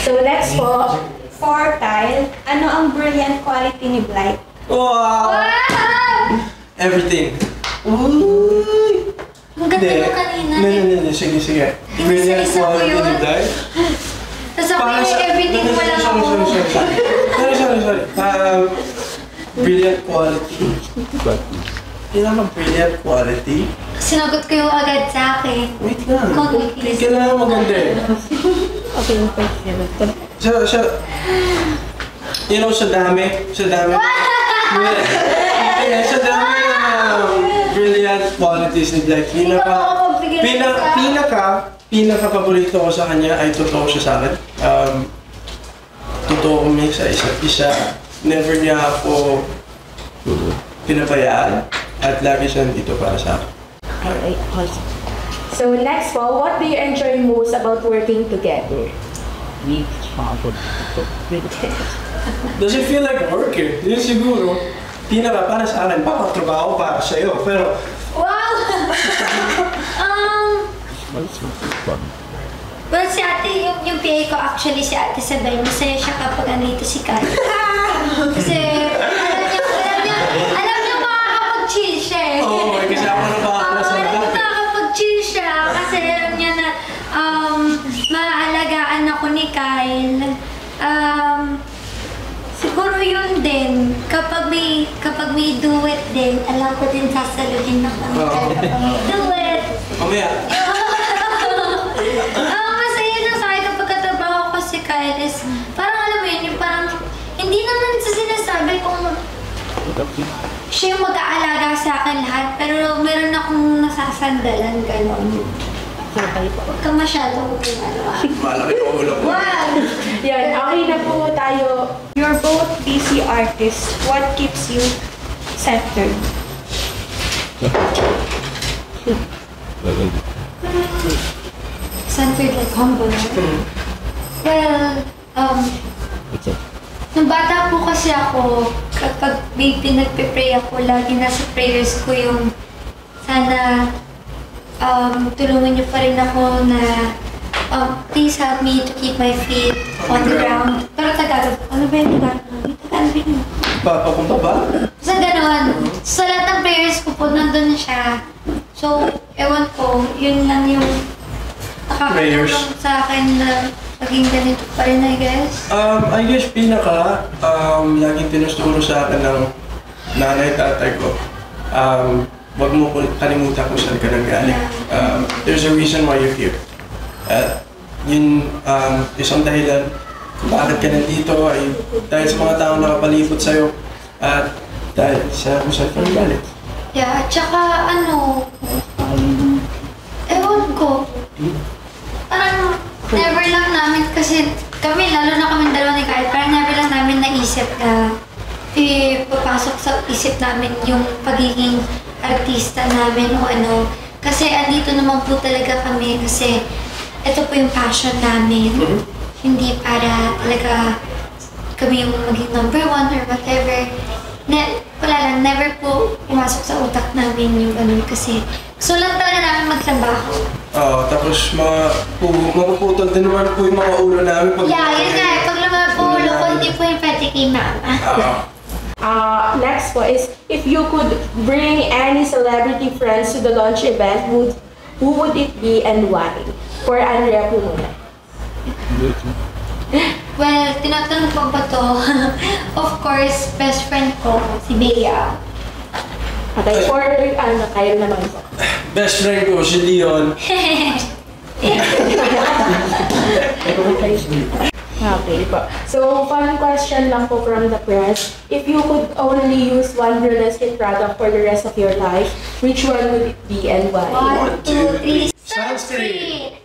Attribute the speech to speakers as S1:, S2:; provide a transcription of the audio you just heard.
S1: So next po, for Kyle, ano ang brilliant quality ni Blythe?
S2: Wow! Everything. Uy!
S3: Ang ganda mo kanina.
S2: No. Sige. Brilliant quality ni Blythe.
S3: Tapos ako everything mo lang ako.
S2: Sorry. Brilliant quality. Kailangan ng brilliant quality.
S3: Sinagot ko yung agad sa akin.
S2: Wait lang. Kailangan maganda eh.
S1: Okay,
S2: Siya, you know, sa dami. Sa dami brilliant qualities ni Blythe. Pinaka paborito ko sa kanya ay totoo siya sa akin. Totoo kami sa isa't isa. Never niya ako pinabayaan at lagi siya dito para sa akin.
S1: Alright, awesome. So next po, what do you enjoy most about working together?
S2: Does it feel like work eh? Yun siguro. Pinaka para sa akin, baka trabaho para sa'yo. Pero
S3: Wow! Well, si ate, yung PA ko actually, si ate Sabay, masaya siya kapag andito si Kyle. Kasi, alam niya makakapag-chill siya eh.
S2: Oo, kasi ako na baka sa
S3: makakapag-chill siya kasi alam niya na maaalagaan ako ni Kyle. Siguro yun din, kapag may duet din, alam ko din sasaluhin ako ni Kyle kapag may duet.
S2: Mamaya.
S3: Masaya na sa akin kapag katrabaho ko si Kyle is, parang alam mo yun, yung parang, hindi naman sa sinasabi kung siya yung mag-aalaga sa akin lahat, pero meron akong nasasandalan, gano'n. Huwag ka masyadong
S2: Malaki ang ulo ko.
S3: Wow!
S1: Yan, okay na po tayo. You're both busy artists. What keeps you centered?
S3: Centered like humble. Well, nung bata po kasi ako, kapag may pinagpe-pray ako, lagi nasa prayers ko yung sana tulungan niyo pa rin ako na please help me to keep my feet on the ground. Pero Tagalog, ano ba yung Tagalog yun?
S2: Papakumbaba?
S3: Sa gano'n, sa lahat ng prayers ko po, nandun na siya. So, ewan ko, yun lang yung nakakatulong sa akin na maging ganito pa rin, I guess.
S2: I guess laging tinusturo sa akin ng nanay tatay ko. Wag mo kalimutan kung saan ka nanggaling. There's a reason why you're here. Yun, isang dahilan kung bakit ka nandito ay dahil sa mga taong nakapalibot sa'yo at dahil sa kung saan ka nanggaling.
S3: Yeah, at saka ewan ko. Parang never lang namin kasi kami, lalo na kami dalawa ni Kyle, parang never lang namin naisip na ipapasok sa isip namin yung pagiging artista namin o ano. Kasi andito naman po talaga kami kasi ito po yung passion namin. Hindi para talaga kami yung maging number one or whatever. Wala lang, never po pumasok sa utak namin yung ganun kasi gusto lang talaga namin magtrabaho.
S2: Tapos mapuputol din naman po yung mga ulo namin pag...
S3: Yeah, yun nga. Pag naman po ulo ko, hindi po yung pwede kay mama.
S1: Next po is, if you could bring any celebrity friends to the launch event, who would it be and why? For Andrea po muna.
S3: Well, tinatanong ko ba to? Of course, best friend ko, si Bea.
S1: Okay, for Kyle naman po.
S2: Best friend ko, si Leon.
S1: Okay po. So, fun question lang po from the press. If you could only use one realistic product for the rest of your life, which one would it be and why?
S3: 1, 2, 3,
S2: Sunscreen!